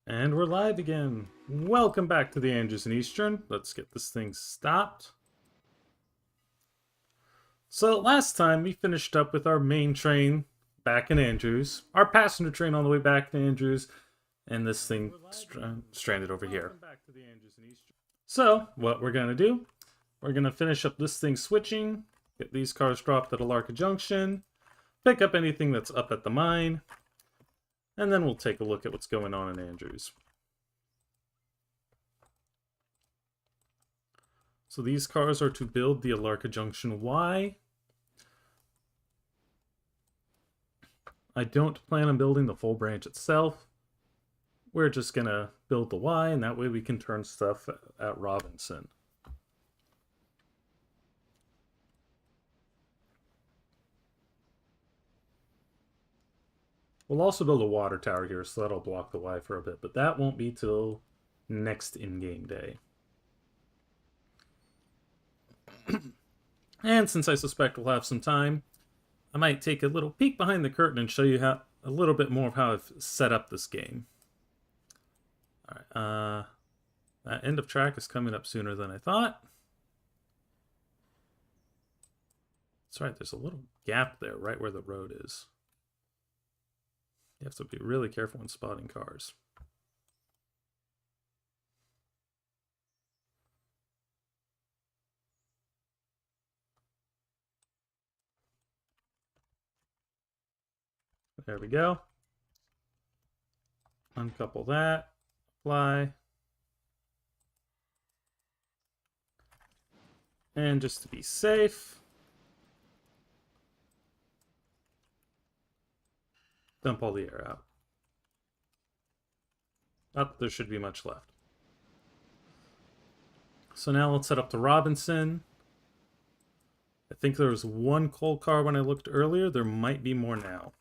And we're live again. Welcome back to the Andrews and Eastern. Let's get this thing stopped. So last time we finished up with our main train back in Andrews, our passenger train on the way back to Andrews, and this thing stranded over here. So what we're going to do, we're going to finish up this thing switching, get these cars dropped at Alarka Junction, pick up anything that's up at the mine, and then we'll take a look at what's going on in Andrews. So these cars are to build the Alarka Junction Y. I don't plan on building the full branch itself. We're just going to build the Y, and that way we can turn stuff at Robinson. We'll also build a water tower here, so that'll block the Y for a bit, but that won't be till next in-game day. And since I suspect we'll have some time, I might take a little peek behind the curtain and show you a little bit more of how I've set up this game. Alright, that end of track is coming up sooner than I thought. That's right, there's a little gap there right where the road is. You have to be really careful when spotting cars. There we go. Uncouple that. Apply. And just to be safe, dump all the air out. Not that there should be much left. So now let's head up to Robinson. I think there was one coal car when I looked earlier. There might be more now.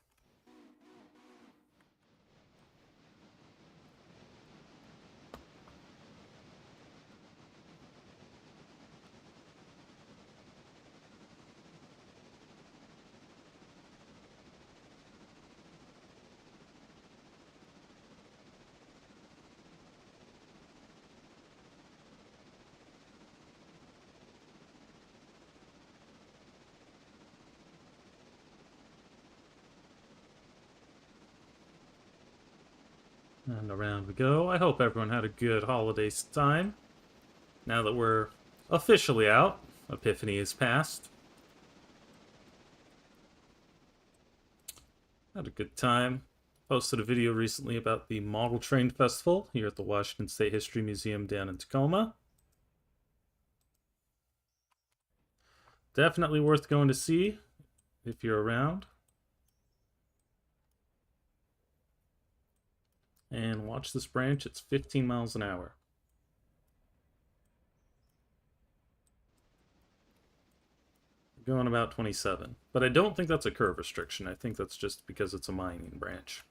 And around we go. I hope everyone had a good holiday time. Now that we're officially out, Epiphany is past. Had a good time. Posted a video recently about the Model Train Festival here at the Washington State History Museum down in Tacoma. Definitely worth going to see if you're around. And watch this branch, it's 15 miles an hour. Going about 27. But I don't think that's a curve restriction. I think that's just because it's a mining branch.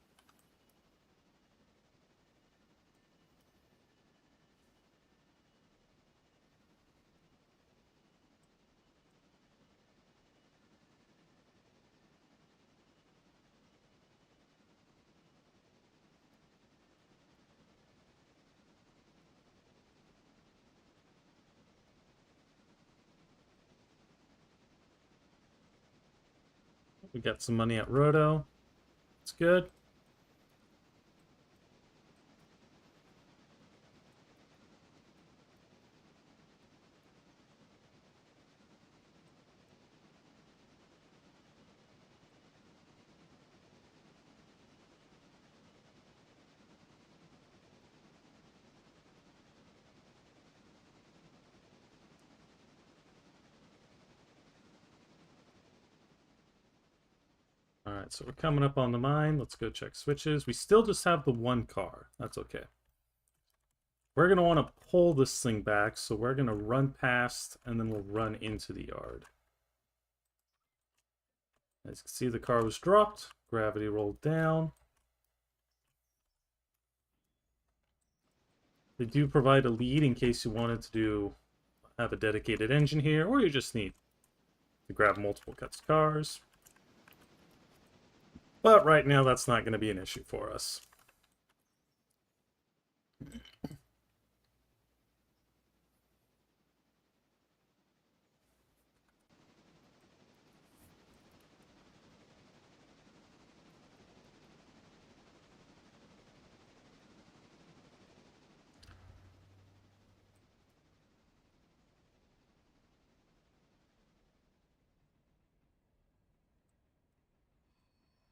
We got some money at Roto. It's good. Alright, so we're coming up on the mine. Let's go check switches. We still just have the one car. That's okay. We're going to want to pull this thing back, so we're going to run past, and then we'll run into the yard. As you can see, the car was dropped. Gravity rolled down. They do provide a lead in case you wanted to have a dedicated engine here, or you just need to grab multiple cuts of cars. But right now, that's not going to be an issue for us.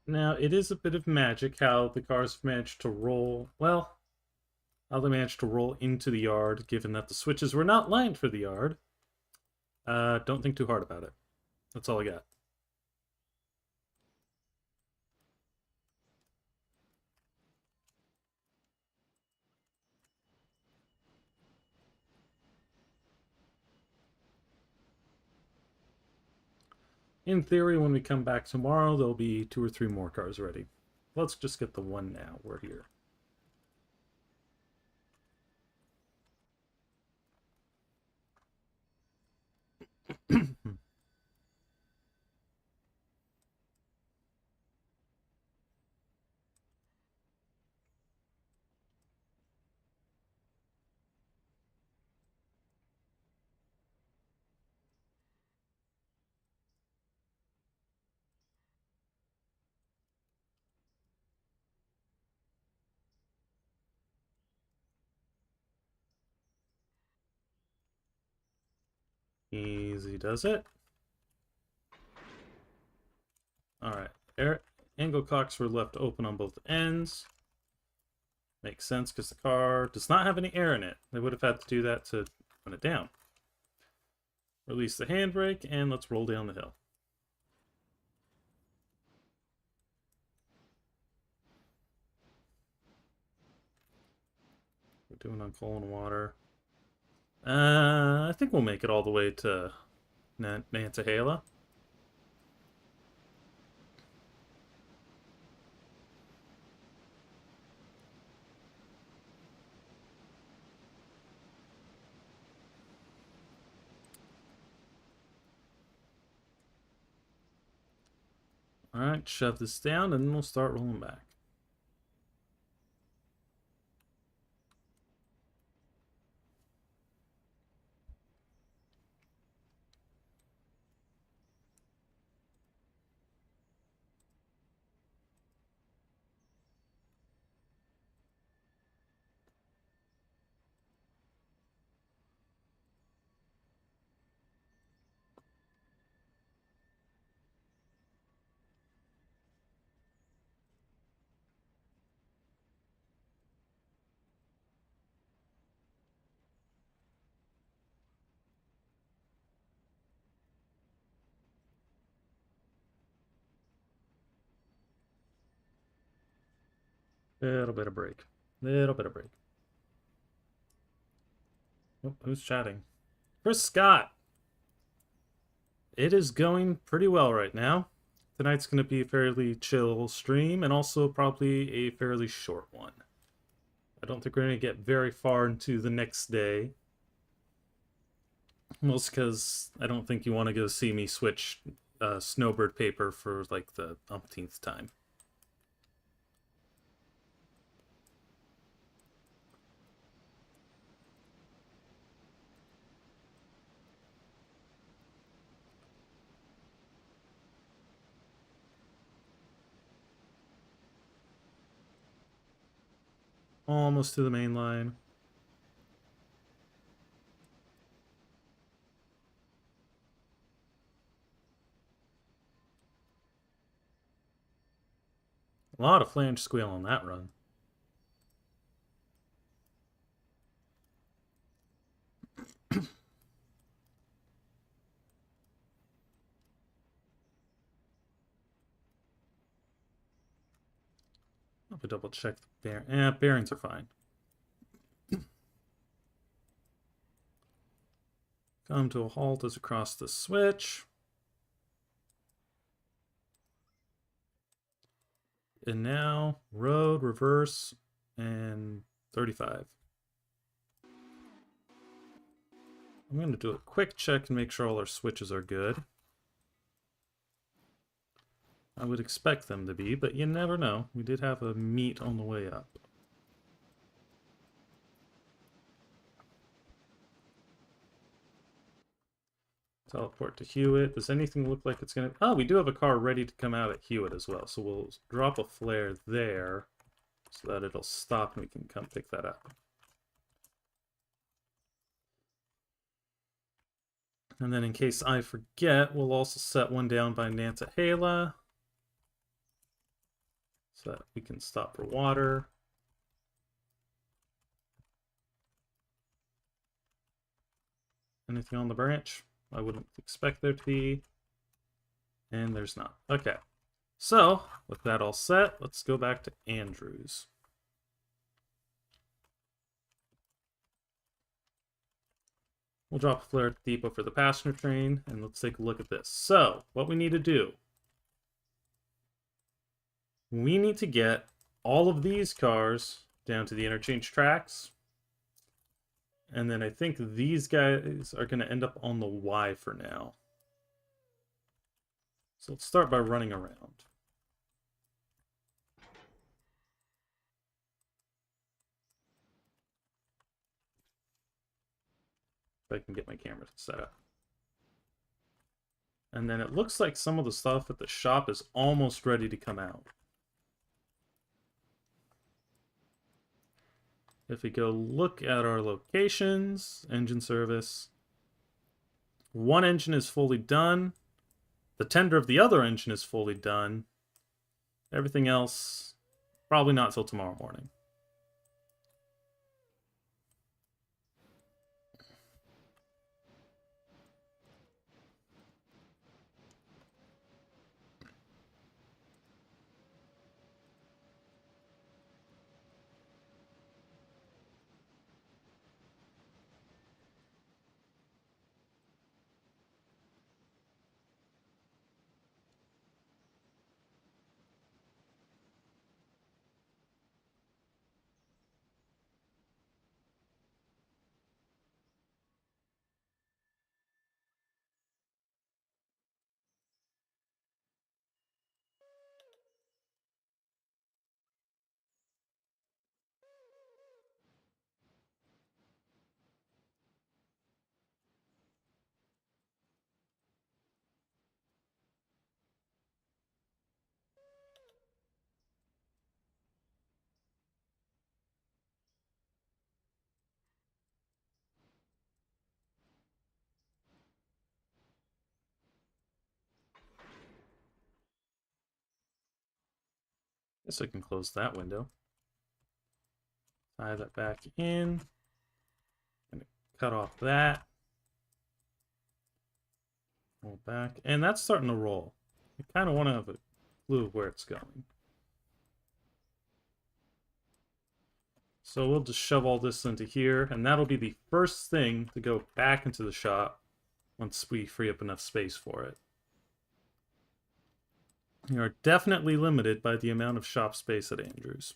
Now, it is a bit of magic how the cars managed to roll, well, how they managed to roll into the yard, given that the switches were not lined for the yard. Don't think too hard about it. That's all I got. In theory, when we come back tomorrow, there'll be 2 or 3 more cars ready. Let's just get the one now. We're here. Easy does it. Alright. Angle cocks were left open on both ends. Makes sense because the car does not have any air in it. They would have had to do that to run it down. Release the handbrake, and let's roll down the hill. We're doing on coal and water. I think we'll make it all the way to Nantahala. Alright, shove this down, and then we'll start rolling back. Little bit of break. Little bit of break. Oh, who's chatting? Chris Scott! It is going pretty well right now. Tonight's going to be a fairly chill stream, and also probably a fairly short one. I don't think we're going to get very far into the next day. Mostly because I don't think you want to go see me switch Snowbird paper for like the umpteenth time. Almost to the main line. A lot of flange squeal on that run. I'll have to double check the bearings. Bearings are fine. Come to a halt as we cross the switch. And now, road, reverse, and 35. I'm going to do a quick check and make sure all our switches are good. I would expect them to be, but you never know. We did have a meet on the way up. Teleport to Hewitt. Does anything look like it's going to... Oh, we do have a car ready to come out at Hewitt as well. So we'll drop a flare there so that it'll stop and we can come pick that up. And then in case I forget, we'll also set one down by Nantahala. so that we can stop for water. Anything on the branch? I wouldn't expect there to be. And there's not. Okay. So, with that all set, let's go back to Andrews. We'll drop a flare at the depot for the passenger train, and let's take a look at this. So, what we need to do, we need to get all of these cars down to the interchange tracks. And then I think these guys are going to end up on the Y for now. So let's start by running around. If I can get my camera set up. And then it looks like some of the stuff at the shop is almost ready to come out. If we go look at our locations, engine service, one engine is fully done. The tender of the other engine is fully done. Everything else, probably not till tomorrow morning. Guess I can close that window. Tie that back in. Gonna cut off that. Roll back. And that's starting to roll. I kind of want to have a clue of where it's going. So we'll just shove all this into here, and that'll be the first thing to go back into the shop once we free up enough space for it. You are definitely limited by the amount of shop space at Andrews.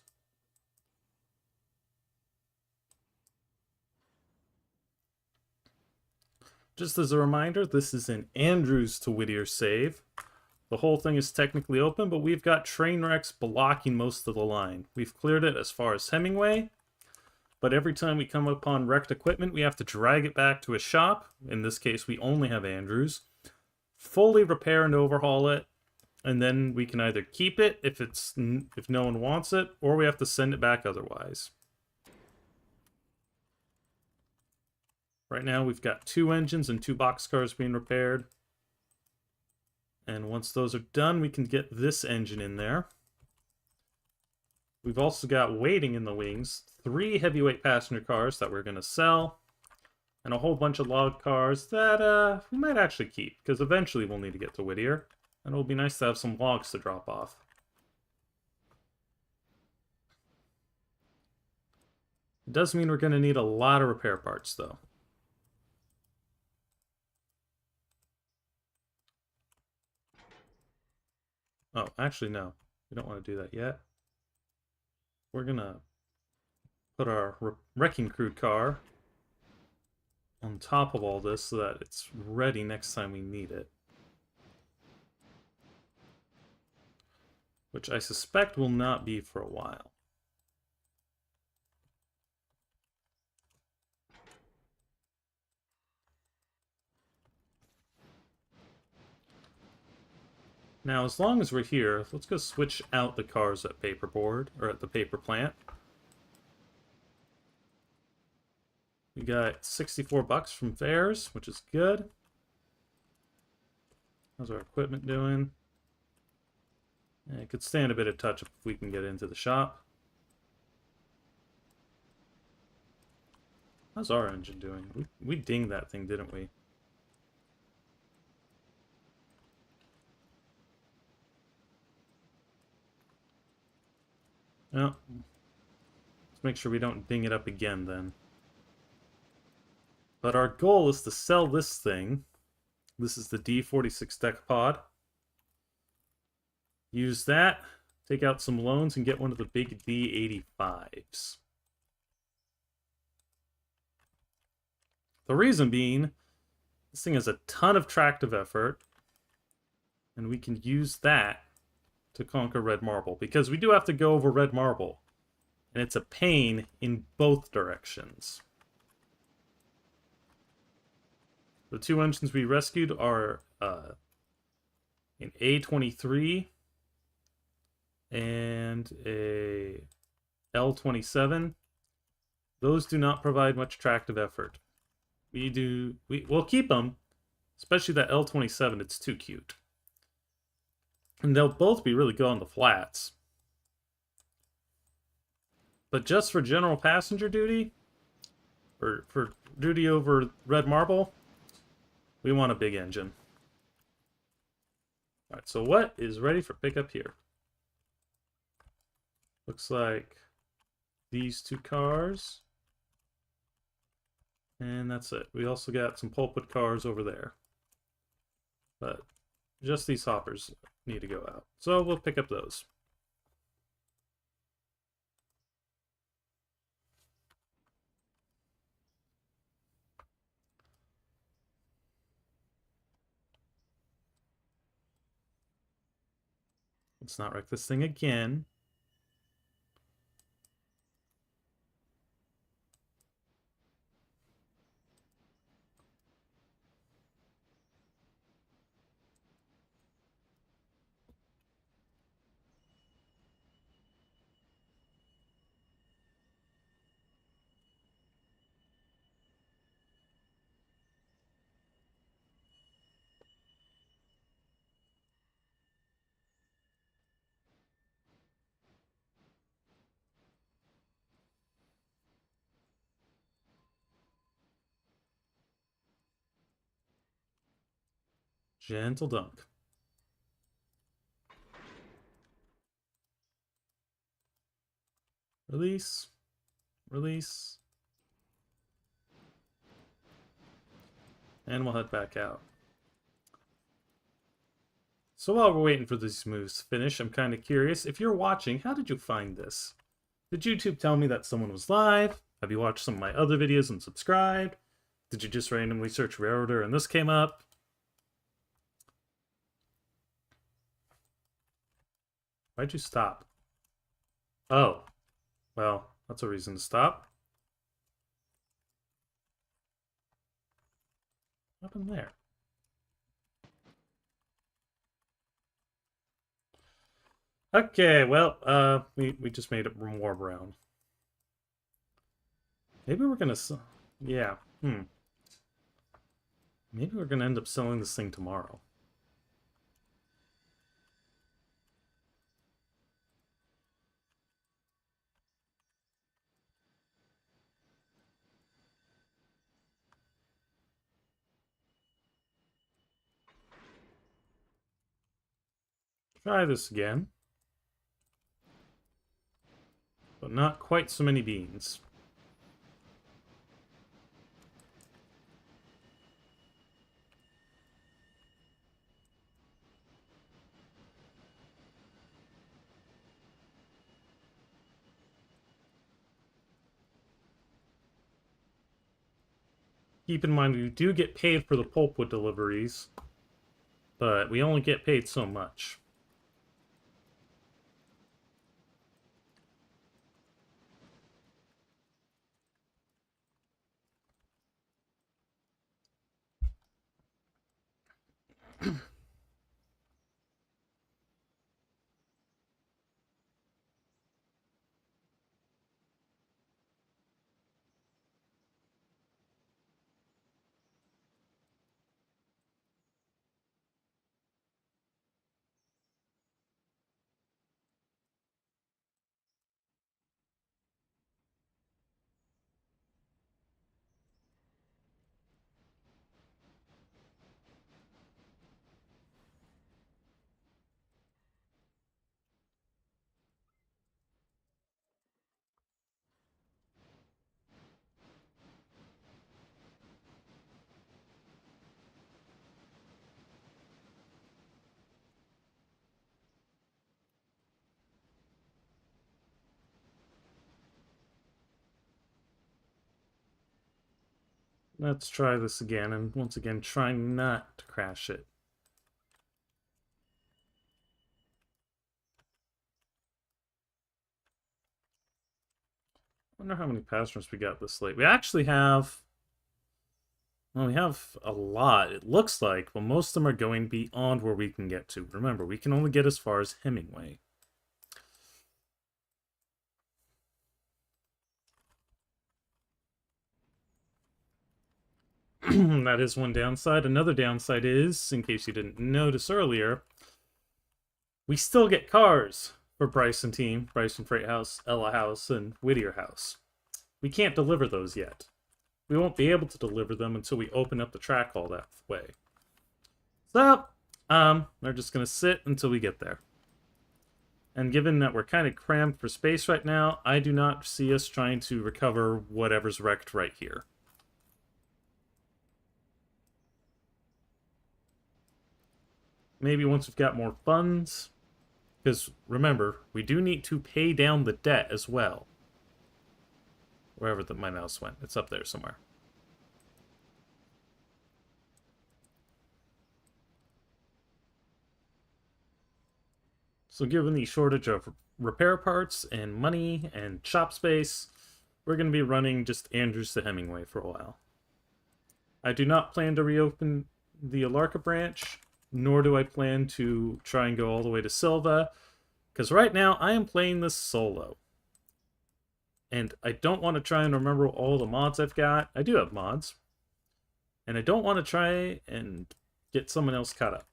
Just as a reminder, this is an Andrews to Whittier save. The whole thing is technically open, but we've got train wrecks blocking most of the line. We've cleared it as far as Hemingway, but every time we come upon wrecked equipment, we have to drag it back to a shop. In this case, we only have Andrews. Fully repair and overhaul it, and then we can either keep it if no one wants it, or we have to send it back otherwise. Right now we've got 2 engines and 2 boxcars being repaired. And once those are done, we can get this engine in there. We've also got waiting in the wings 3 heavyweight passenger cars that we're going to sell, and a whole bunch of log cars that we might actually keep, because eventually we'll need to get to Whittier, and it'll be nice to have some logs to drop off. It does mean we're going to need a lot of repair parts, though. Oh, actually, no. We don't want to do that yet. We're going to put our wrecking crew car on top of all this so that it's ready next time we need it. Which I suspect will not be for a while. Now, as long as we're here, let's go switch out the cars at Paperboard, or at the paper plant. We got 64 bucks from fares, which is good. How's our equipment doing? It could stand a bit of touch if we can get into the shop. How's our engine doing? We dinged that thing, didn't we? No. Let's make sure we don't ding it up again then. But our goal is to sell this thing. This is the D46 Decapod. Use that, take out some loans, and get one of the big D85s. The reason being, this thing has a ton of tractive effort, and we can use that to conquer Red Marble, because we do have to go over Red Marble, and it's a pain in both directions. The two engines we rescued are an A23 and a L27. Those do not provide much tractive effort. We'll keep them, especially that L27. It's too cute. And they'll both be really good on the flats. But just for general passenger duty, or for duty over Red Marble, we want a big engine. Alright, so what is ready for pickup here? Looks like these two cars. And that's it. We also got some pulpit cars over there. But just these hoppers need to go out. So we'll pick up those. Let's not wreck this thing again. Gentle dunk. Release. Release. And we'll head back out. So while we're waiting for these moves to finish, I'm kind of curious. If you're watching, how did you find this? Did YouTube tell me that someone was live? Have you watched some of my other videos and subscribed? Did you just randomly search Railroader and this came up? Why'd you stop? Oh. Well, that's a reason to stop. What happened there? Okay, well, we just made it more brown. Maybe we're gonna... Yeah, Maybe we're gonna end up selling this thing tomorrow. Try this again. But not quite so many beans. Keep in mind, we do get paid for the pulpwood deliveries, but we only get paid so much. Let's try this again, and once again, try not to crash it. I wonder how many passengers we got this late. We actually have... Well, we have a lot, it looks like, but most of them are going beyond where we can get to. Remember, we can only get as far as Hemingway. That is one downside. Another downside is, in case you didn't notice earlier, we still get cars for Bryson Team, Bryson Freight House, Ella House, and Whittier House. We can't deliver those yet. We won't be able to deliver them until we open up the track all that way. So, they're just going to sit until we get there. And given that we're kind of crammed for space right now, I do not see us trying to recover whatever's wrecked right here. Maybe once we've got more funds, because remember, we do need to pay down the debt as well. Wherever my mouse went, it's up there somewhere. So given the shortage of repair parts and money and shop space, we're going to be running just Andrews to Hemingway for a while. I do not plan to reopen the Alarka branch, nor do I plan to try and go all the way to Silva, because right now I am playing this solo. And I don't want to try and remember all the mods I've got. I do have mods. And I don't want to try and get someone else caught up.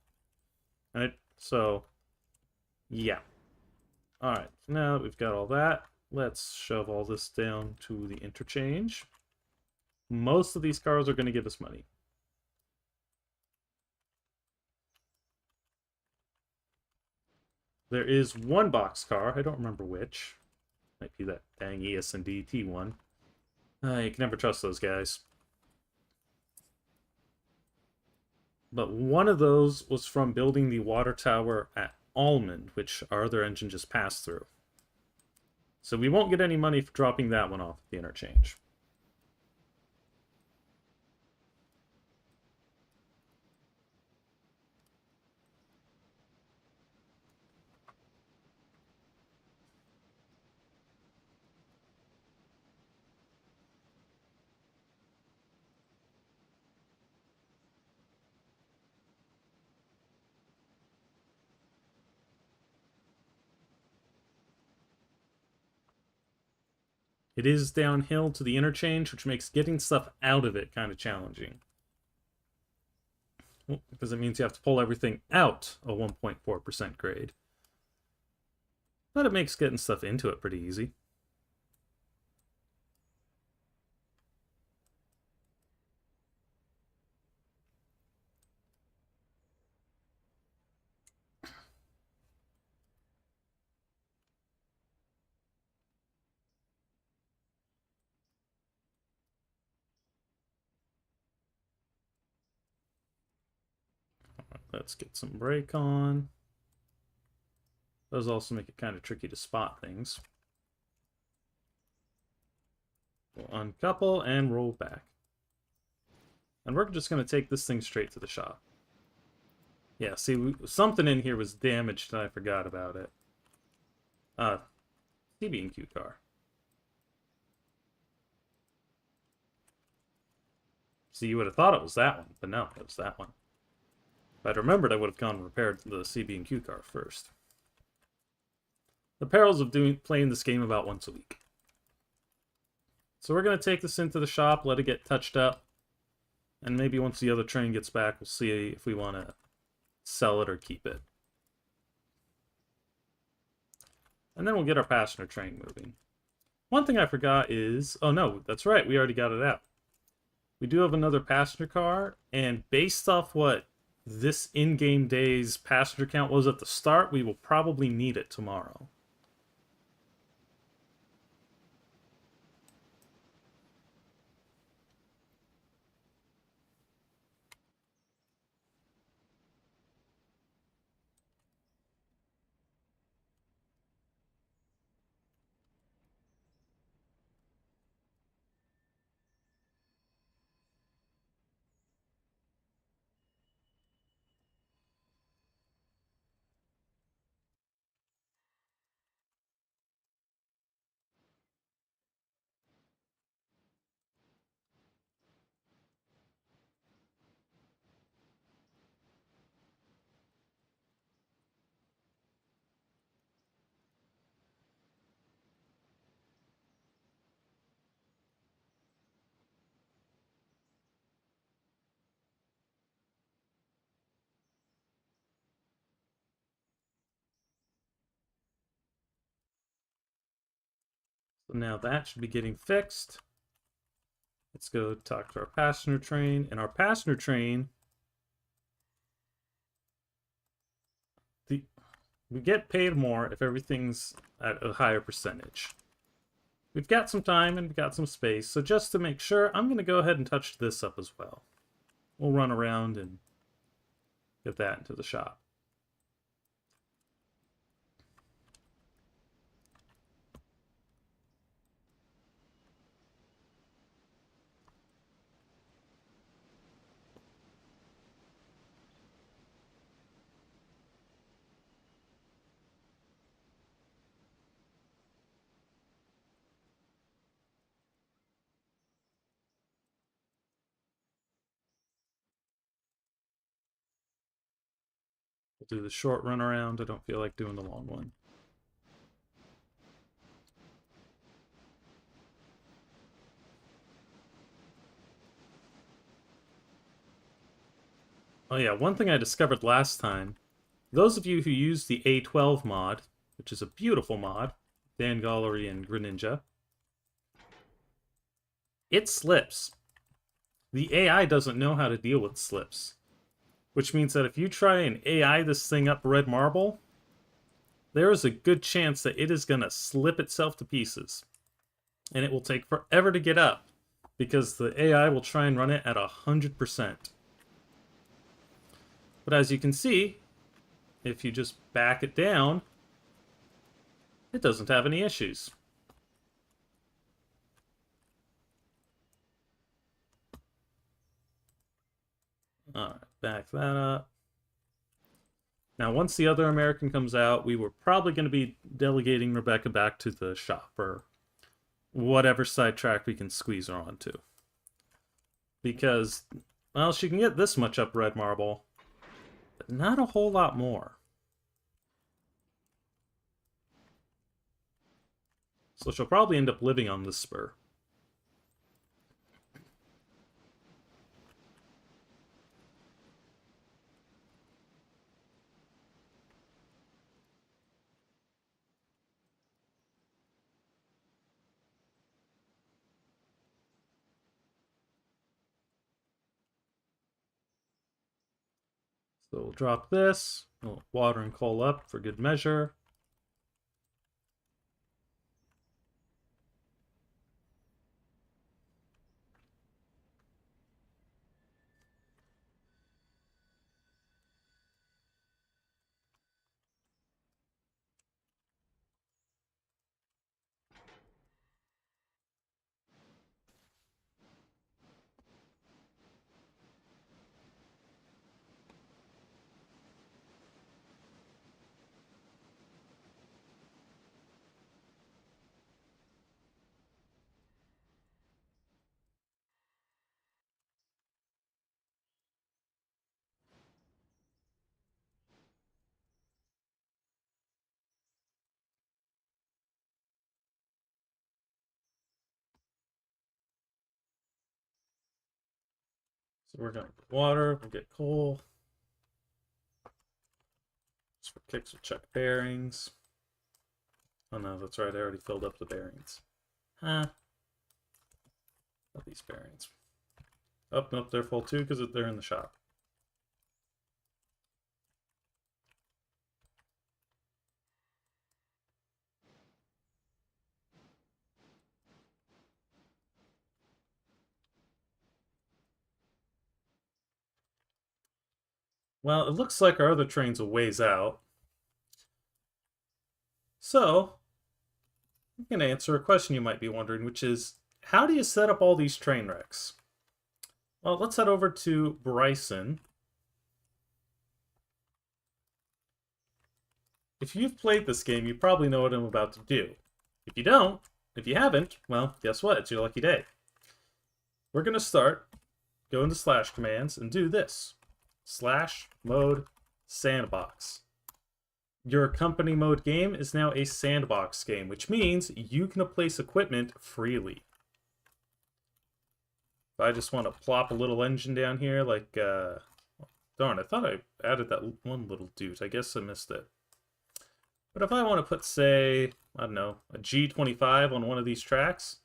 Alright, so, yeah. Alright, now that we've got all that, let's shove all this down to the interchange. Most of these cars are going to give us money. There is one boxcar, I don't remember which. Might be that dang ES&D T1. You can never trust those guys. But one of those was from building the water tower at Almond, which our other engine just passed through. So we won't get any money for dropping that one off at the interchange. It is downhill to the interchange, which makes getting stuff out of it kind of challenging. Well, because it means you have to pull everything out a 1.4% grade. But it makes getting stuff into it pretty easy. Let's get some brake on. Those also make it kind of tricky to spot things. We'll uncouple and roll back. And we're just going to take this thing straight to the shop. Yeah, see, something in here was damaged and I forgot about it. CB&Q car. See, you would have thought it was that one, but no, it was that one. If I'd remembered, I would have gone and repaired the CB&Q car first. The perils of playing this game about once a week. So we're going to take this into the shop, let it get touched up, and maybe once the other train gets back, we'll see if we want to sell it or keep it. And then we'll get our passenger train moving. One thing I forgot is... Oh no, that's right, we already got it out. We do have another passenger car, and based off what this in-game day's passenger count was at the start, we will probably need it tomorrow. So now that should be getting fixed. Let's go talk to our passenger train. And our passenger train, we get paid more if everything's at a higher percentage. We've got some time and we've got some space, so just to make sure, I'm going to go ahead and touch this up as well. We'll run around and get that into the shop. We'll do the short run around. I don't feel like doing the long one. Oh yeah, one thing I discovered last time, those of you who use the A12 mod, which is a beautiful mod, Dan Gallery and Greninja, it slips. The AI doesn't know how to deal with slips. Which means that if you try and AI this thing up Red Marble, there is a good chance that it is going to slip itself to pieces. And it will take forever to get up, because the AI will try and run it at 100%. But as you can see, if you just back it down, it doesn't have any issues. Alright, back that up. Now, once the other American comes out, we were probably going to be delegating Rebecca back to the shop, or whatever sidetrack we can squeeze her onto. Because, well, she can get this much up Red Marble, but not a whole lot more. So she'll probably end up living on this spur. So we'll drop this, we'll water and coal up for good measure. So we're going to get water, we'll get coal. Just for kicks, we'll check bearings. Oh no, that's right, I already filled up the bearings. Huh. Not these bearings. Oh, nope, they're full too because they're in the shop. Well, it looks like our other train's a ways out. So, I'm going to answer a question you might be wondering, which is, how do you set up all these train wrecks? Well, let's head over to Bryson. If you've played this game, you probably know what I'm about to do. If you don't, if you haven't, well, guess what? It's your lucky day. We're going to start, go into slash commands, and do this. Slash mode sandbox. Your company mode game is now a sandbox game, which means you can place equipment freely. If I just want to plop a little engine down here, like, darn, I thought I added that one little dude. I guess I missed it. But if I want to put, say, I don't know, a G25 on one of these tracks.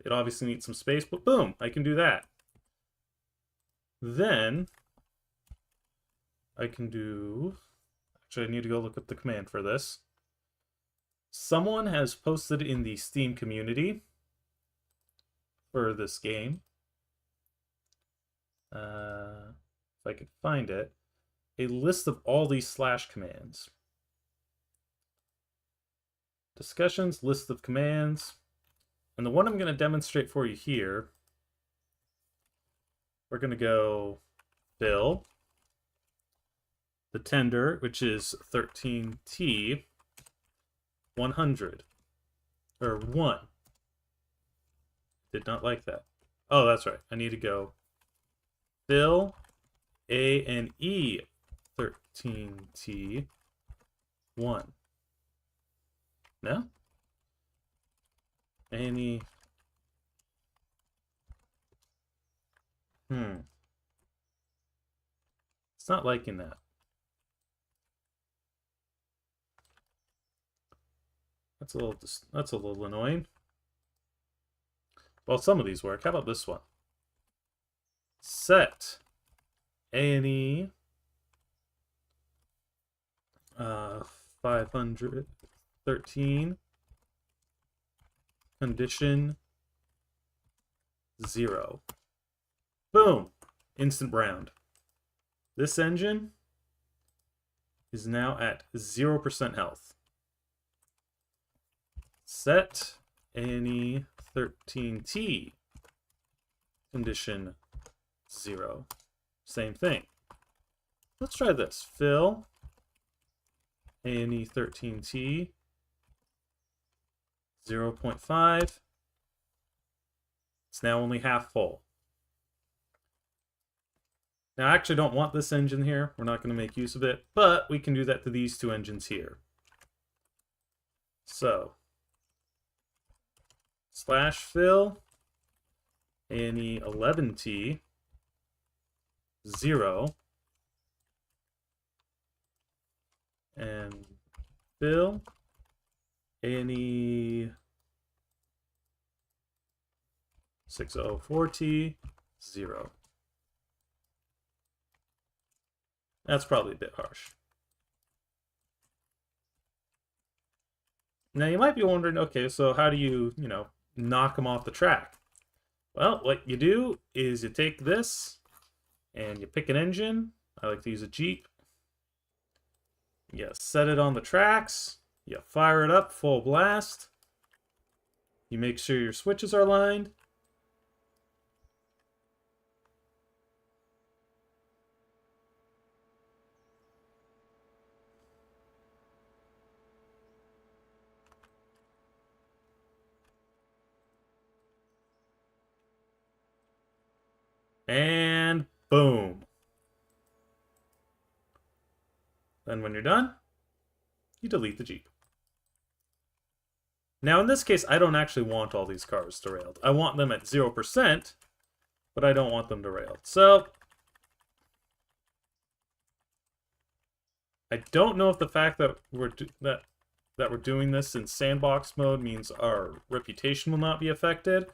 It obviously needs some space, but boom, I can do that. Then I can do... Actually, I need to go look up the command for this. Someone has posted in the Steam community for this game. If I could find it. A list of all these slash commands. Discussions, list of commands. And the one I'm going to demonstrate for you here, we're going to go fill the tender, which is 13T 100 or 1. Did not like that. Oh, that's right. I need to go fill A and E 13T 1. No? Any... It's not liking that. That's a little annoying. Well, some of these work. How about this one? Set A&E 513 condition 0. Boom! Instant round. This engine is now at 0% health. Set A&E 13T condition 0. Same thing. Let's try this. Fill A&E 13T 0.5. It's now only half full. Now, I actually don't want this engine here. We're not going to make use of it, but we can do that to these two engines here. So, slash fill A&E 11T 0 and fill A&E 604T 0. That's probably a bit harsh. Now you might be wondering, okay, so how do you, knock them off the track? Well, what you do is you take this and you pick an engine. I like to use a Jeep. You set it on the tracks. You fire it up full blast. You make sure your switches are lined. And boom. Then when you're done, you delete the Jeep. Now in this case, I don't actually want all these cars derailed. I want them at 0%, but I don't want them derailed. So, I don't know if the fact that we're doing this in sandbox mode means our reputation will not be affected.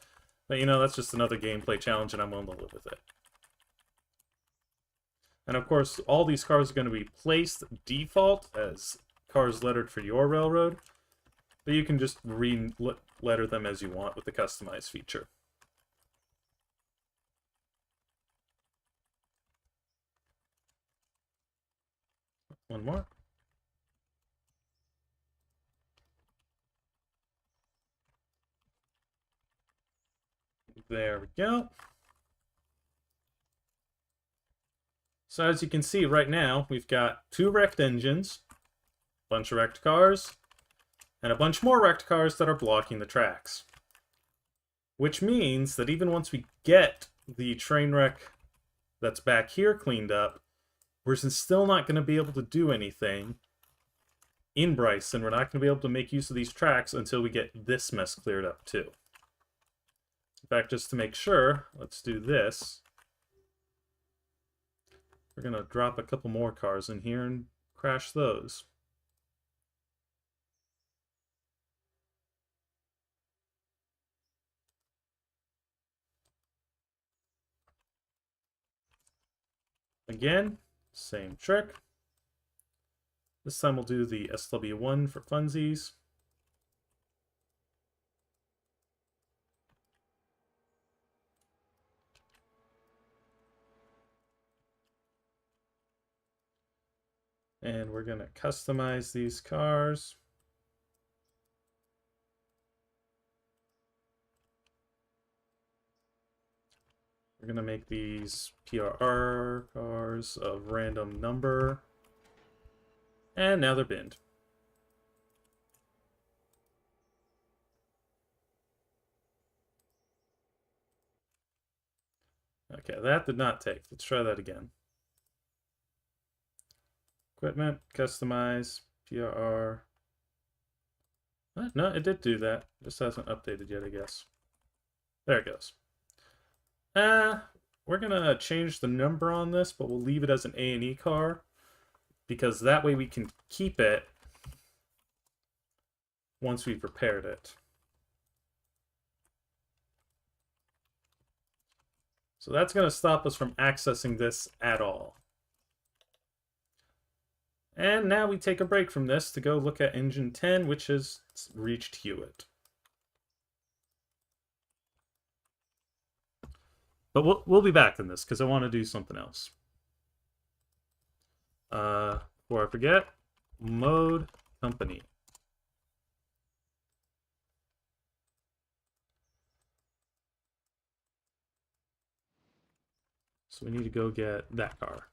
But, that's just another gameplay challenge, and I'm willing to live with it. And, of course, all these cars are going to be placed default as cars lettered for your railroad. But you can just re-letter them as you want with the customize feature. One more. There we go. So as you can see right now, we've got 2 wrecked engines, a bunch of wrecked cars, and a bunch more wrecked cars that are blocking the tracks. Which means that even once we get the train wreck that's back here cleaned up, we're still not going to be able to do anything in Bryson. We're not going to be able to make use of these tracks until we get this mess cleared up too. In fact, just to make sure, let's do this. We're going to drop a couple more cars in here and crash those. Again, same trick. This time we'll do the SW1 for funsies. And we're going to customize these cars. We're going to make these PRR cars of random number. And now they're binned. Okay, that did not take. Let's try that again. Equipment, customize, PRR. No, it did do that. Just hasn't updated yet, I guess. There it goes. We're gonna change the number on this, but we'll leave it as an A&E car, because that way we can keep it once we've repaired it. So that's gonna stop us from accessing this at all. And now we take a break from this to go look at Engine 10, which has reached Hewitt. But we'll be back in this, because I want to do something else. Before I forget, mode company. So we need to go get that car.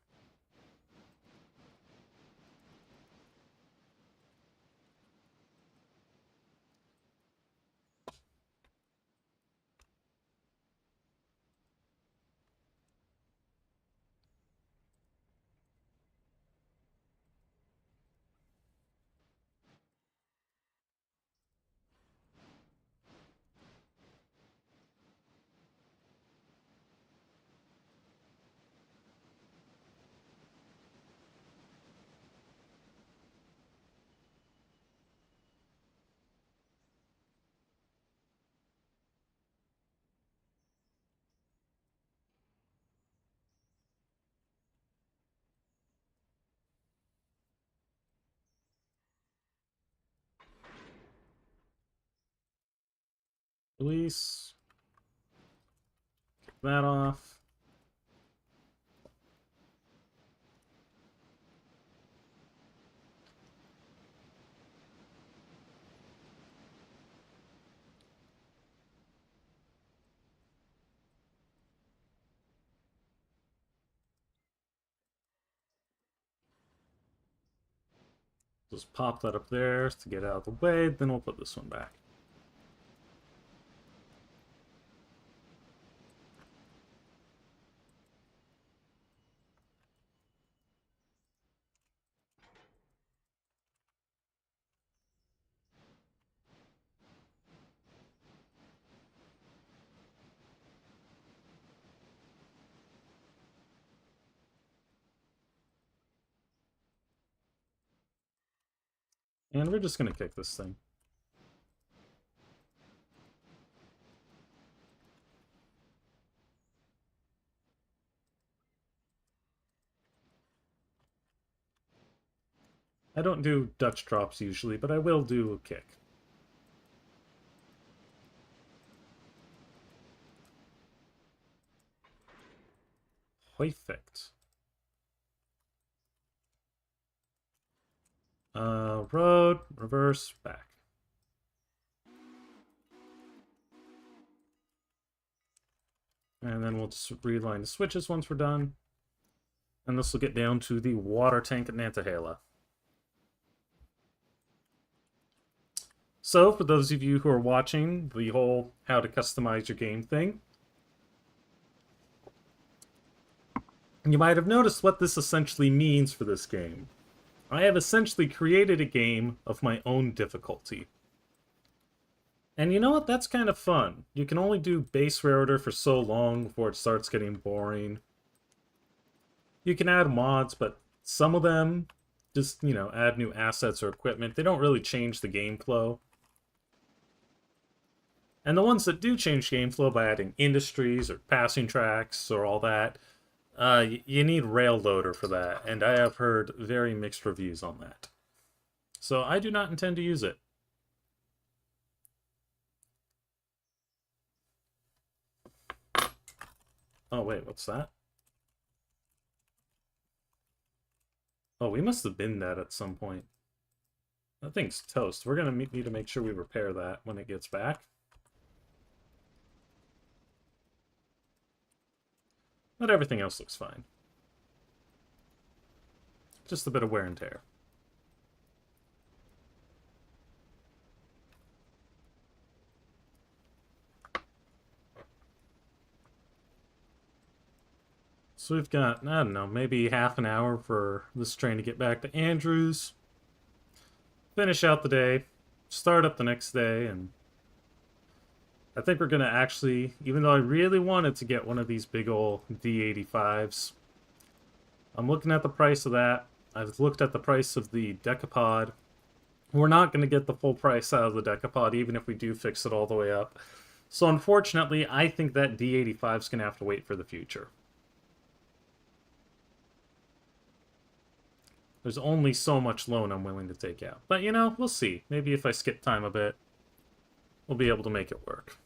Release. Kick that off. Just pop that up there to get out of the way, then we'll put this one back. And we're just going to kick this thing. I don't do Dutch drops usually, but I will do a kick. Perfect. Road, reverse, back. And then we'll just realign the switches once we're done. And this will get down to the water tank at Nantahala. So, for those of you who are watching the whole how to customize your game thing, you might have noticed what this essentially means for this game. I have essentially created a game of my own difficulty. And you know what? That's kind of fun. You can only do base railroader for so long before it starts getting boring. You can add mods, but some of them just, you know, add new assets or equipment. They don't really change the game flow. And the ones that do change game flow by adding industries or passing tracks or all that, You need rail loader for that, and I have heard very mixed reviews on that. So I do not intend to use it. Oh wait, what's that? Oh, we must have been that at some point. That thing's toast. We're gonna need to make sure we repair that when it gets back. But everything else looks fine. Just a bit of wear and tear. So we've got, I don't know, maybe half an hour for this train to get back to Andrews. Finish out the day, start up the next day, and I think we're going to actually, even though I really wanted to get one of these big ol' D85s, I'm looking at the price of that. I've looked at the price of the Decapod. We're not going to get the full price out of the Decapod, even if we do fix it all the way up. So unfortunately, I think that D85 is going to have to wait for the future. There's only so much loan I'm willing to take out. But, you know, we'll see. Maybe if I skip time a bit, we'll be able to make it work.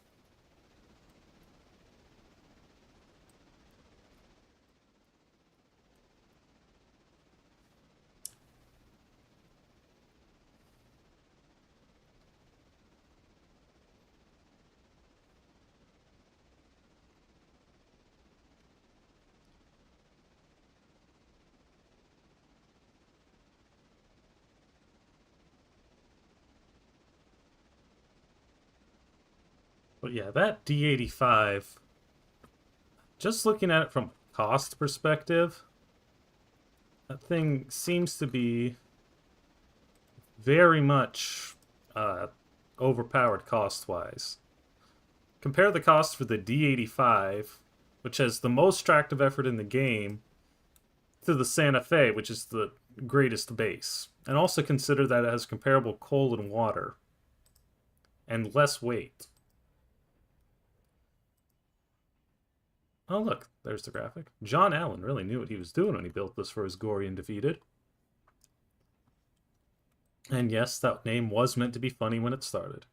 But yeah, that D85, just looking at it from a cost perspective, that thing seems to be very much overpowered cost-wise. Compare the cost for the D85, which has the most tractive effort in the game, to the Santa Fe, which is the greatest base. And also consider that it has comparable coal and water, and less weight. Oh look, there's the graphic. John Allen really knew what he was doing when he built this for his Gory Undefeated. And yes, that name was meant to be funny when it started.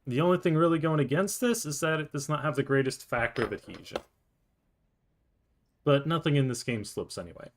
The only thing really going against this is that it does not have the greatest factor of adhesion. But nothing in this game slips anyway.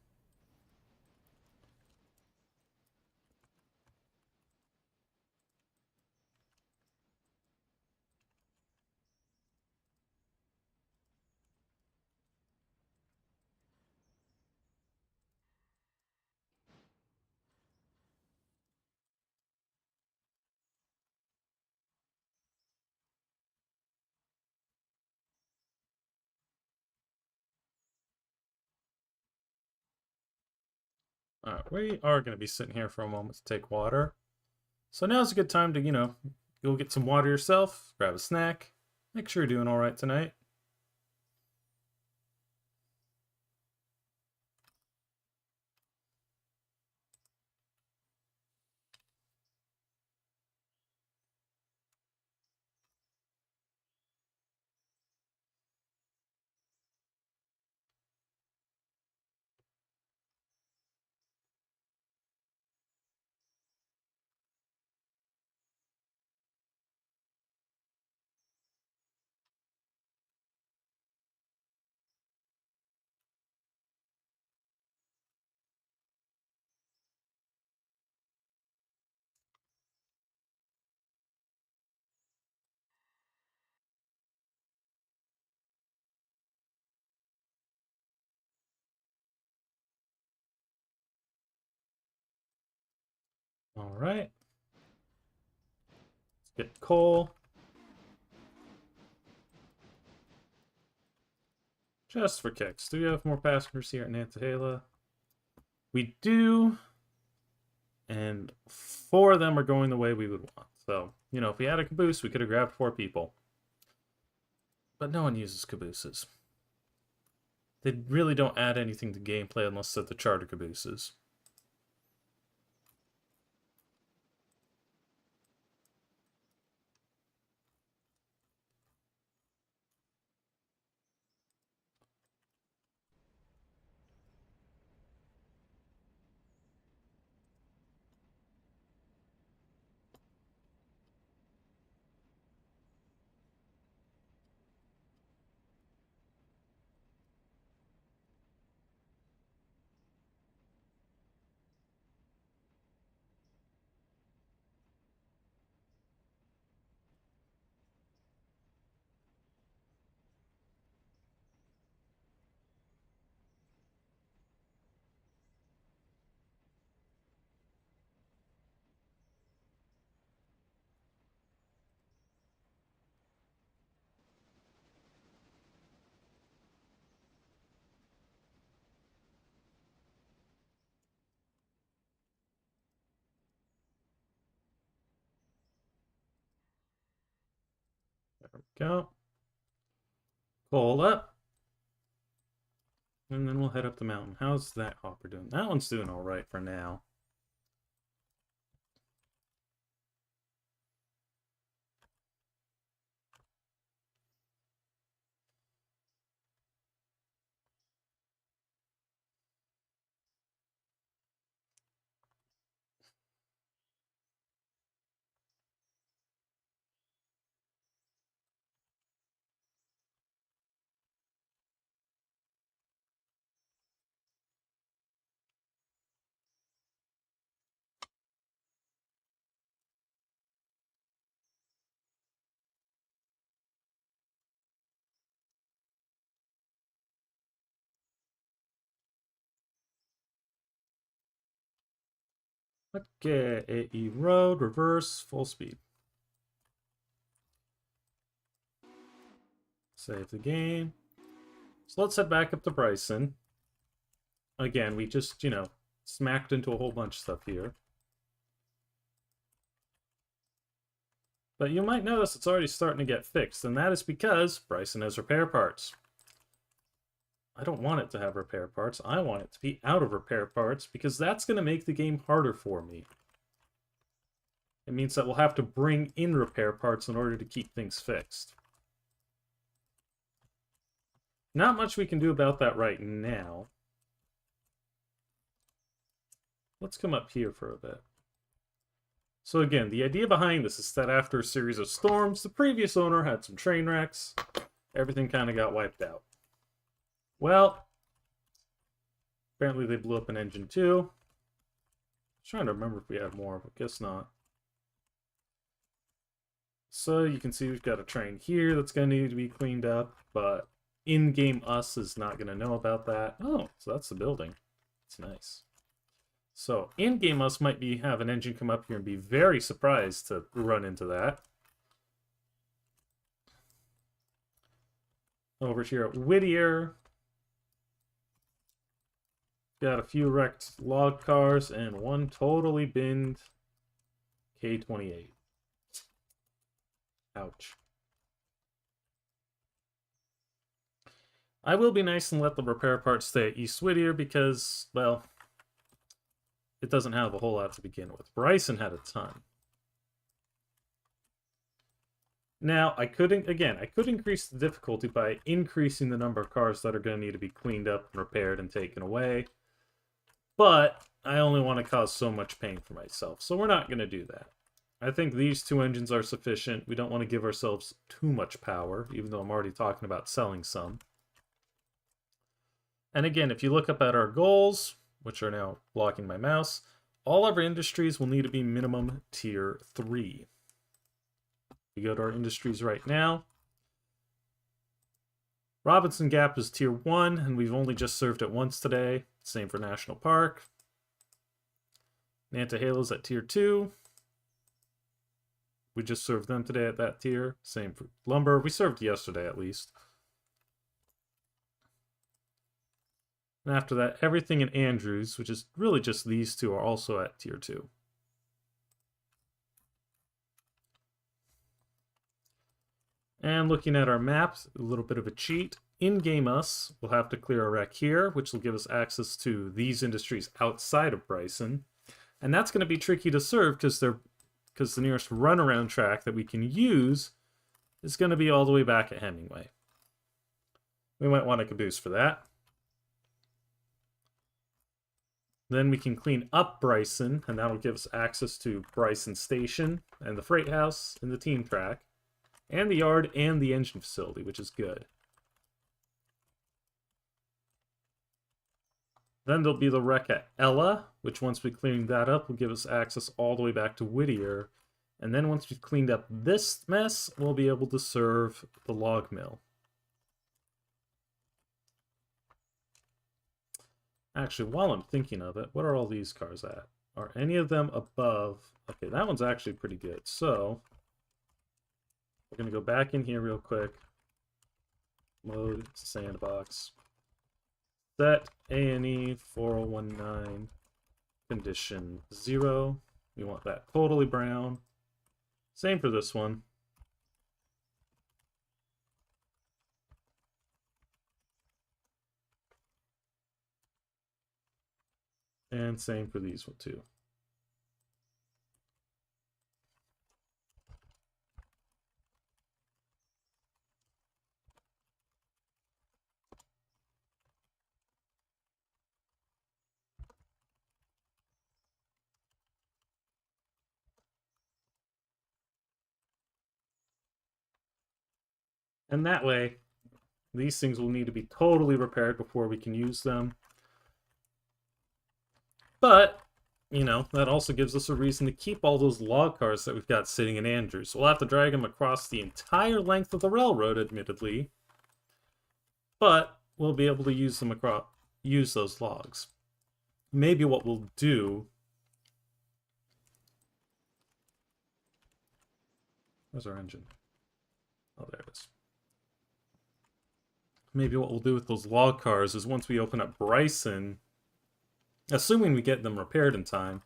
Alright, we are going to be sitting here for a moment to take water. So now's a good time to, you know, go get some water yourself, grab a snack, make sure you're doing alright tonight. Alright. Let's get coal. Just for kicks. Do we have more passengers here at Nantahala? We do. And 4 of them are going the way we would want. So, you know, if we had a caboose, we could have grabbed 4 people. But no one uses cabooses. They really don't add anything to gameplay unless they're the charter cabooses. we go. Pull up. And then we'll head up the mountain. How's that hopper doing? That one's doing alright for now. Okay, AE road, reverse, full speed. Save the game. So let's head back up to Bryson. Again, we just, smacked into a whole bunch of stuff here. But you might notice it's already starting to get fixed, and that is because Bryson has repair parts. I don't want it to have repair parts. I want it to be out of repair parts, because that's going to make the game harder for me. It means that we'll have to bring in repair parts in order to keep things fixed. Not much we can do about that right now. Let's come up here for a bit. So again, the idea behind this is that after a series of storms, the previous owner had some train wrecks. Everything kind of got wiped out. Well, apparently they blew up an engine too. I was trying to remember if we had more, but guess not. So you can see we've got a train here that's going to need to be cleaned up, but in-game us is not going to know about that. Oh, so that's the building. It's nice. So in-game us might have an engine come up here and be very surprised to run into that. Over here at Whittier, got a few wrecked log cars and one totally binned K28. Ouch. I will be nice and let the repair parts stay at East Whittier because, well, it doesn't have a whole lot to begin with. Bryson had a ton. Now, I could increase the difficulty by increasing the number of cars that are going to need to be cleaned up and repaired and taken away. But I only want to cause so much pain for myself, so we're not going to do that. I think these two engines are sufficient. We don't want to give ourselves too much power, even though I'm already talking about selling some. And again, if you look up at our goals, which are now blocking my mouse, all of our industries will need to be minimum tier 3. We go to our industries right now. Robinson Gap is tier 1, and we've only just served it once today. Same for National Park. Nantahala at tier 2. We just served them today at that tier. Same for Lumber. We served yesterday at least. And after that, everything in Andrews, which is really just these two, are also at tier 2. And looking at our maps, a little bit of a cheat. In-game us, we'll have to clear a wreck here, which will give us access to these industries outside of Bryson. And that's going to be tricky to serve because the nearest runaround track that we can use is going to be all the way back at Hemingway. We might want a caboose for that. Then we can clean up Bryson, and that'll give us access to Bryson Station and the freight house and the team track, and the yard and the engine facility, which is good. Then there'll be the wreck at Ella, which once we clean that up will give us access all the way back to Whittier. And then once we've cleaned up this mess, we'll be able to serve the log mill. Actually, while I'm thinking of it, what are all these cars at? Are any of them above? Okay, that one's actually pretty good. So we're going to go back in here real quick. Load sandbox. Set A&E 4019 condition 0. We want that totally brown. Same for this one. And same for these one too. And that way, these things will need to be totally repaired before we can use them. But, you know, that also gives us a reason to keep all those log cars that we've got sitting in Andrews. We'll have to drag them across the entire length of the railroad, admittedly. But we'll be able to use them use those logs. Maybe what we'll do... Where's our engine? Oh, there it is. Maybe what we'll do with those log cars is once we open up Bryson, assuming we get them repaired in time,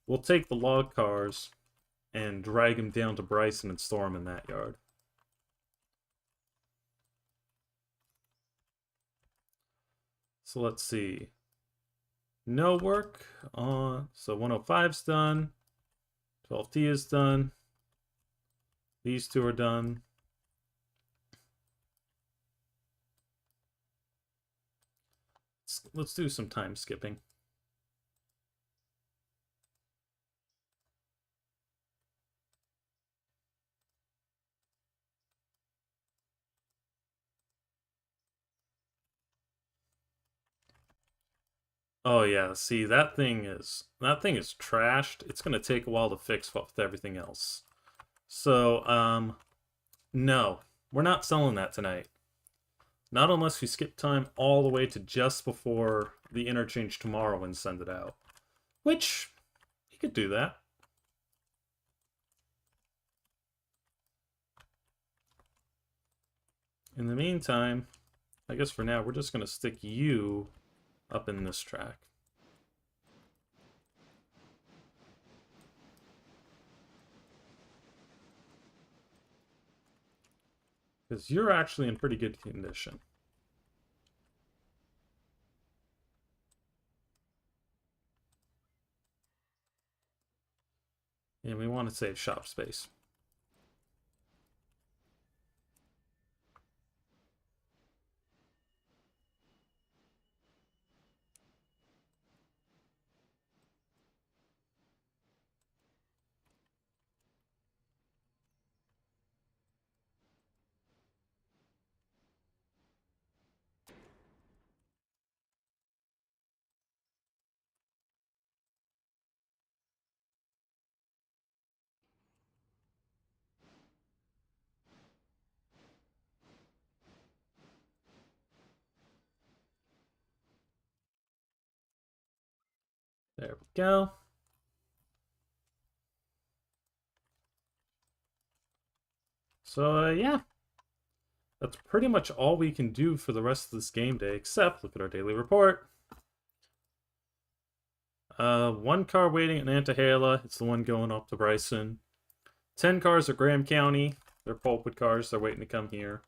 we'll take the log cars and drag them down to Bryson and store them in that yard. So let's see. No work on... So 105's done. 12T is done. These two are done. Let's do some time skipping. Oh yeah, see that thing is trashed. It's gonna take a while to fix with everything else. So, no, we're not selling that tonight. Not unless we skip time all the way to just before the interchange tomorrow and send it out. Which, you could do that. In the meantime, I guess for now, we're just going to stick you up in this track. Because you're actually in pretty good condition. And we want to save shop space. There we go. So, yeah. That's pretty much all we can do for the rest of this game day, except look at our daily report. One car waiting at Nantahala. It's the one going up to Bryson. 10 cars at Graham County. They're Pulpwood cars. They're waiting to come here.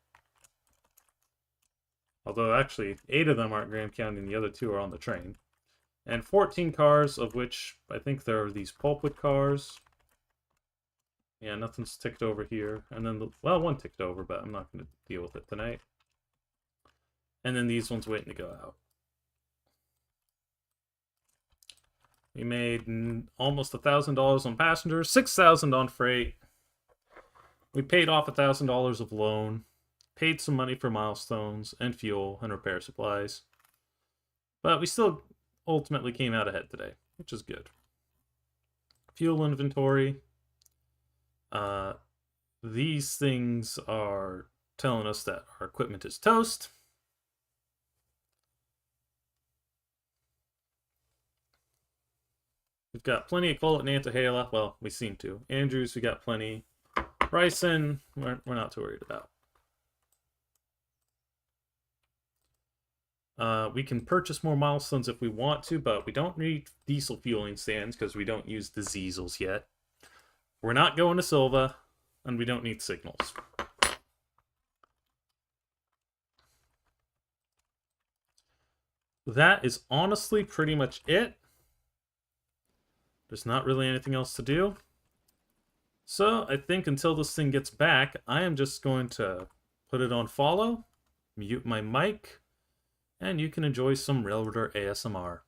Although, actually, 8 of them aren't Graham County, and the other 2 are on the train. And 14 cars, of which I think there are these Pulpwood cars. Yeah, nothing's ticked over here. And then, well, one ticked over, but I'm not going to deal with it tonight. And then these ones waiting to go out. We made almost $1,000 on passengers, $6,000 on freight. We paid off $1,000 of loan, paid some money for milestones and fuel and repair supplies. But we still ultimately came out ahead today, which is good. Fuel inventory. These things are telling us that our equipment is toast. We've got plenty of coal at Nantahala. Well, we seem to. Andrews, we got plenty. Bryson, we're not too worried about. We can purchase more milestones if we want to, but we don't need diesel fueling stands because we don't use the Ziesels yet. We're not going to Silva, and we don't need signals. That is honestly pretty much it. There's not really anything else to do. So I think until this thing gets back, I am just going to put it on follow, mute my mic, and you can enjoy some Railroader ASMR.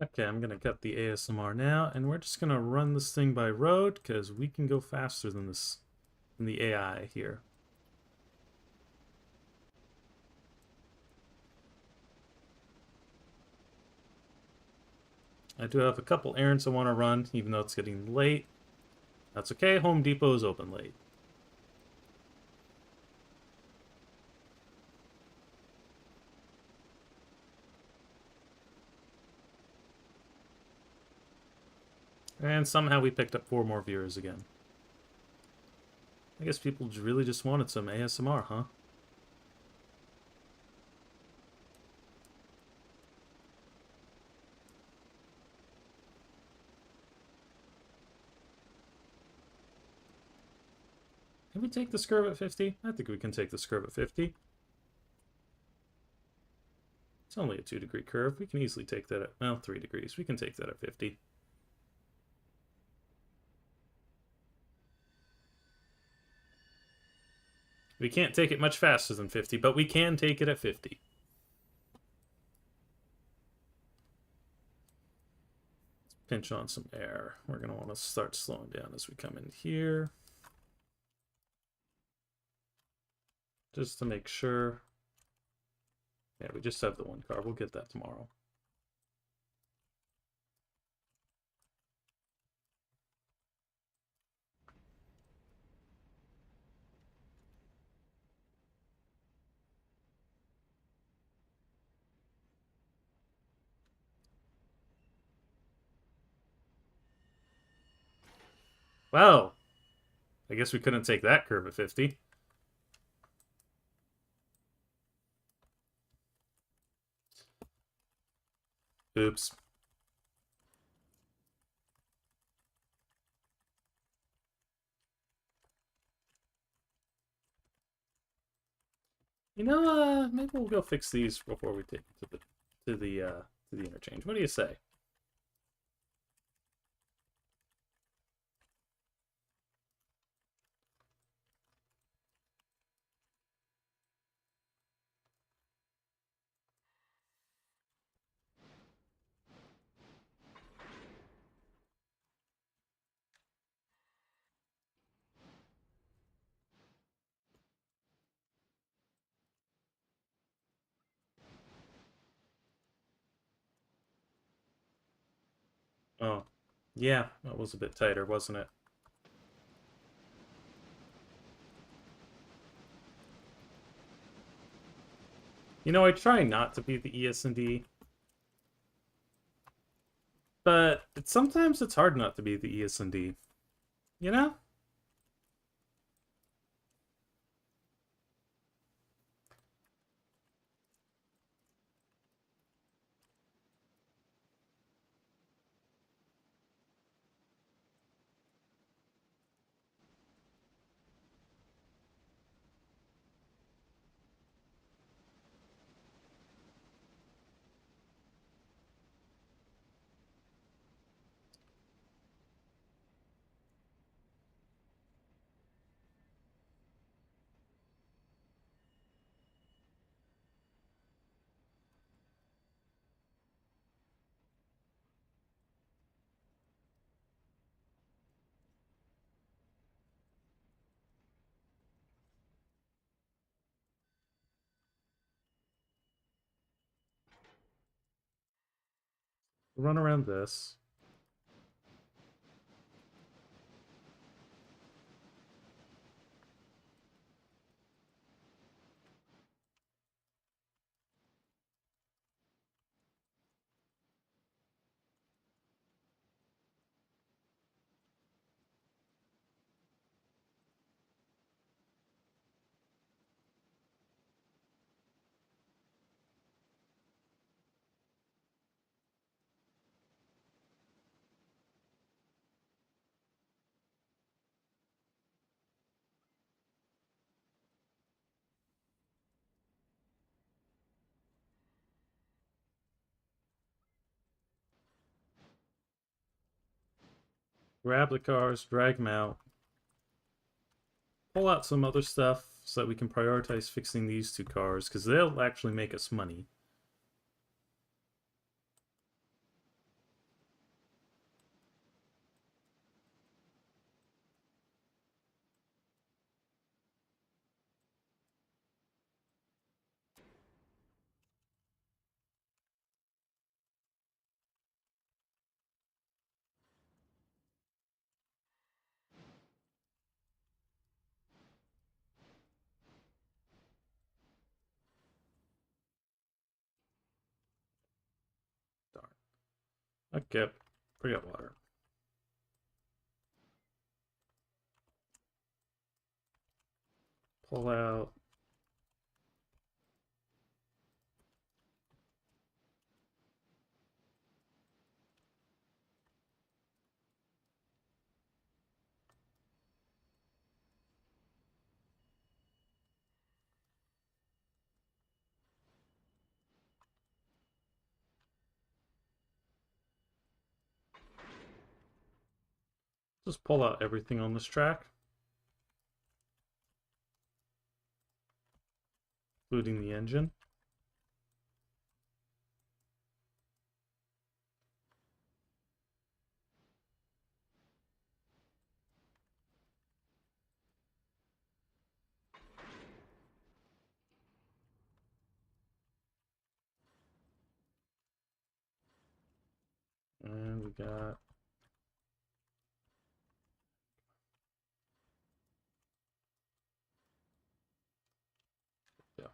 Okay, I'm gonna cut the ASMR now, and we're just gonna run this thing by road, because we can go faster than the AI here. I do have a couple errands I want to run, even though it's getting late. That's okay, Home Depot is open late. And somehow we picked up 4 more viewers again. I guess people really just wanted some ASMR, huh? Can we take this curve at 50? I think we can take this curve at 50. It's only a 2-degree curve. We can easily take that at, well, 3 degrees. We can take that at 50. We can't take it much faster than 50, but we can take it at 50. Let's pinch on some air. We're going to want to start slowing down as we come in here. Just to make sure. Yeah, we just have the 1 car. We'll get that tomorrow. Well, I guess we couldn't take that curve at 50. Oops. You know, maybe we'll go fix these before we take it to the interchange. What do you say? Oh, yeah, that was a bit tighter, wasn't it? You know, I try not to be the ES&D, but sometimes it's hard not to be the ES&D. You know? Run around this. Grab the cars, drag them out. Pull out some other stuff so that we can prioritize fixing these 2 cars, because they'll actually make us money. Okay, forget water. Pull out. Just pull out everything on this track, including the engine. And we got... yeah.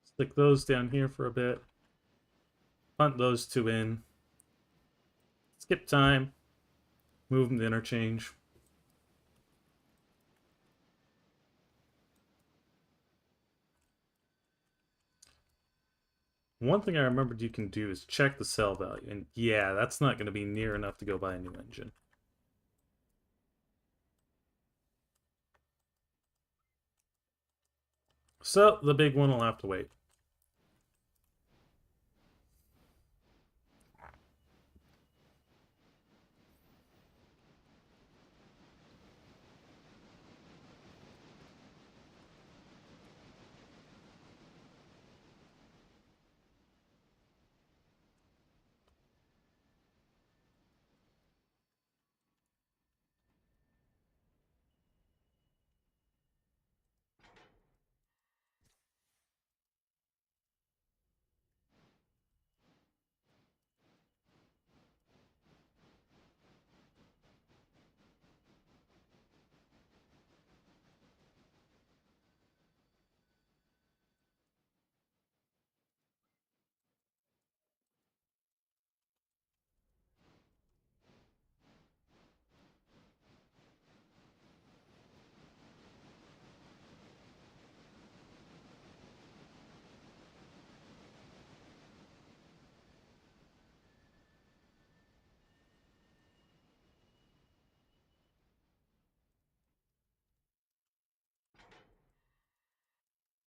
Stick those down here for a bit. Punt those two in. Skip time. Move them to interchange. One thing I remembered you can do is check the cell value. And yeah, that's not going to be near enough to go buy a new engine. So the big one will have to wait.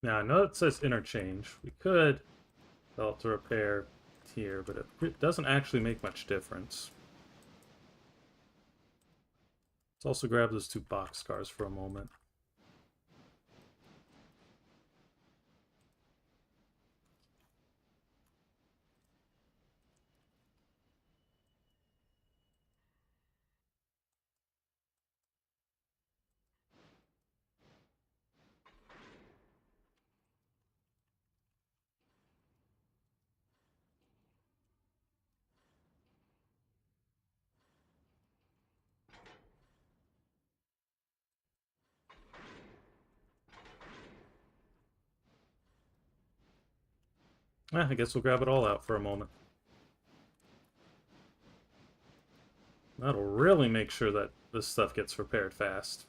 Now I know it says interchange. We could tell it to repair here, but it doesn't actually make much difference. Let's also grab those two boxcars for a moment. I guess we'll grab it all out for a moment. That'll really make sure that this stuff gets repaired fast.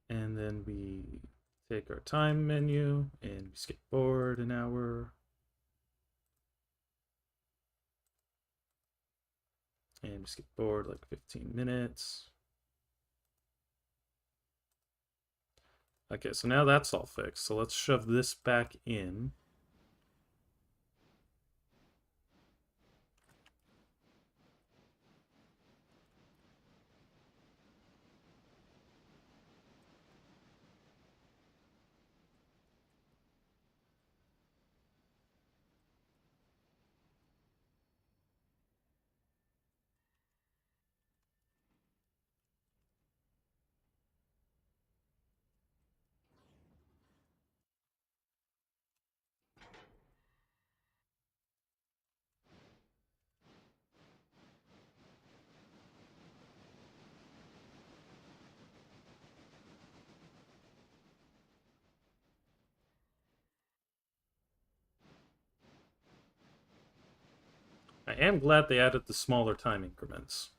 And then we take our time menu and we skip forward an hour. And we skip forward like 15 minutes. Okay, so now that's all fixed. So let's shove this back in. am glad they added the smaller time increments.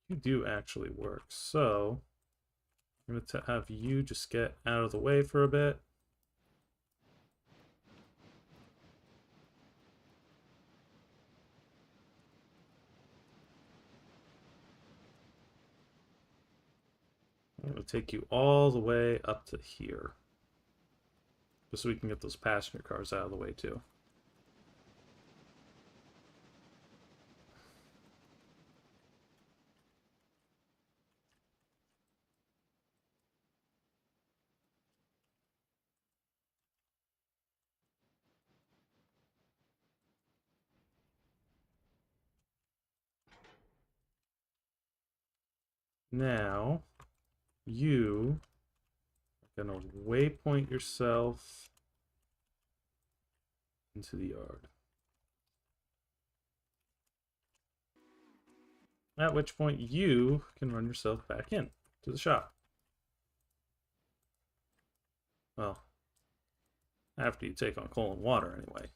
You do actually work, so I'm going to have you just get out of the way for a bit. I'm going to take you all the way up to here. Just so we can get those passenger cars out of the way, too. Now, you are going to waypoint yourself into the yard. At which point you can run yourself back in to the shop. Well, after you take on coal and water, anyway.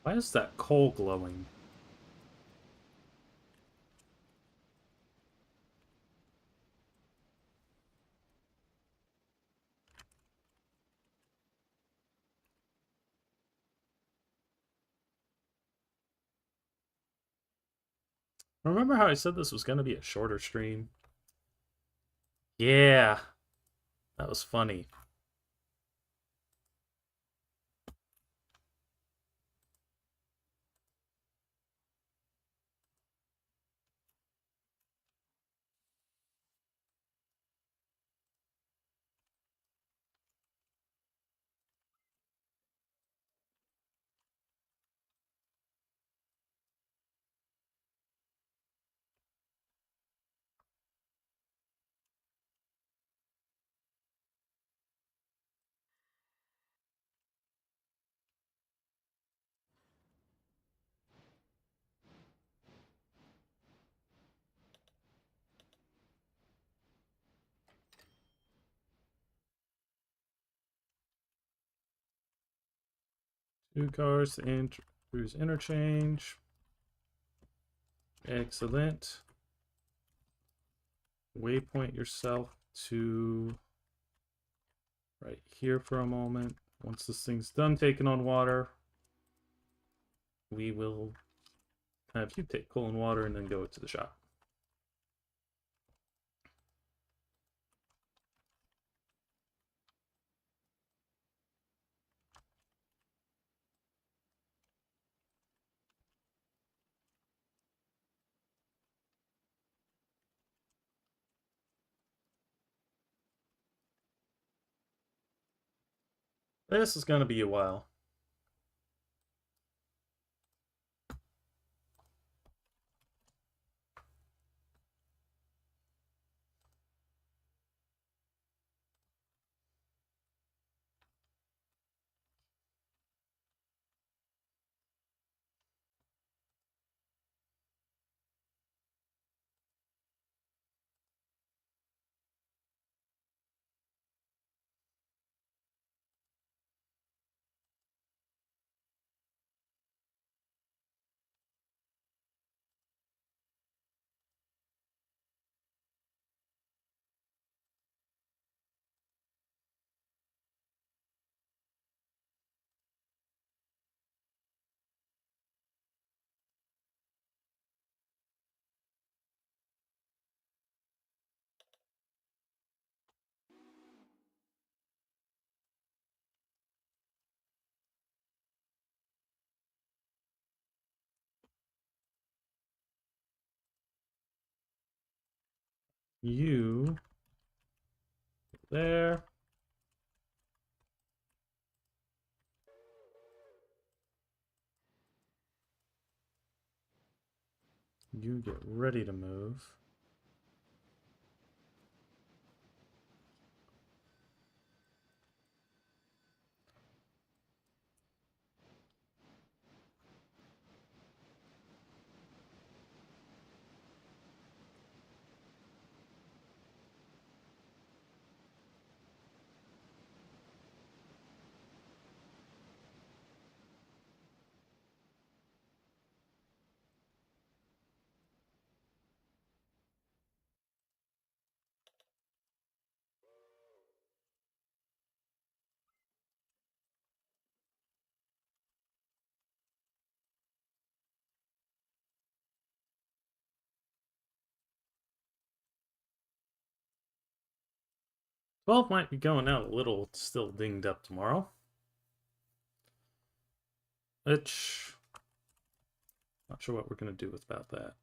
Why is that coal glowing? Remember how I said this was going to be a shorter stream? Yeah, that was funny. Two cars to cruise interchange. Excellent. Waypoint yourself to right here for a moment. Once this thing's done taking on water, we will have you take coal and water and then go to the shop. This is going to be a while. You there. You get ready to move. Well, might be going out a little still dinged up tomorrow. Which, not sure what we're going to do about that.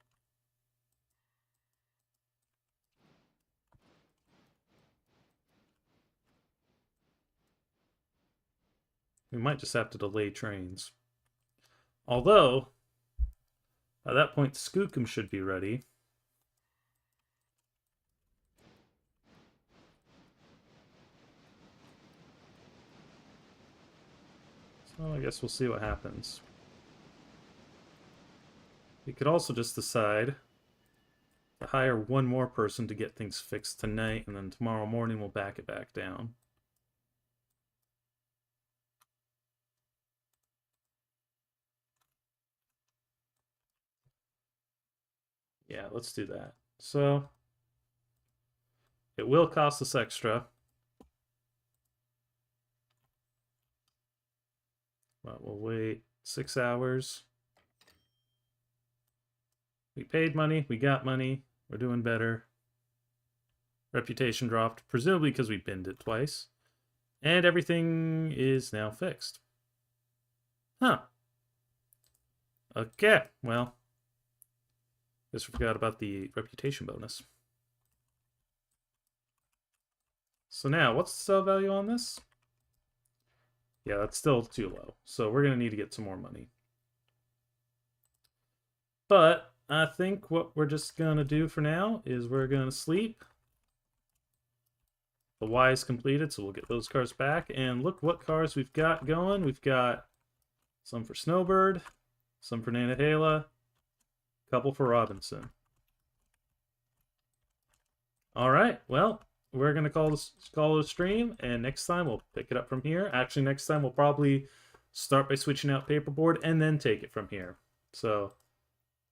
We might just have to delay trains. Although, by that point, Skookum should be ready. So I guess we'll see what happens. We could also just decide to hire one more person to get things fixed tonight, and then tomorrow morning we'll back it back down. Yeah, let's do that. So, it will cost us extra. But we'll wait 6 hours. We paid money, we got money, we're doing better. Reputation dropped, presumably because we binned it twice. And everything is now fixed. Huh. Okay, well. Guess we forgot about the reputation bonus. So now, what's the sell value on this? Yeah, that's still too low. So we're going to need to get some more money. But I think what we're just going to do for now is we're going to sleep. The Y is completed, so we'll get those cars back. And look what cars we've got going. We've got some for Snowbird, some for Nantahala, a couple for Robinson. All right, well, we're going to call it a stream, and next time we'll pick it up from here. Actually, next time we'll probably start by switching out Paperboard and then take it from here. So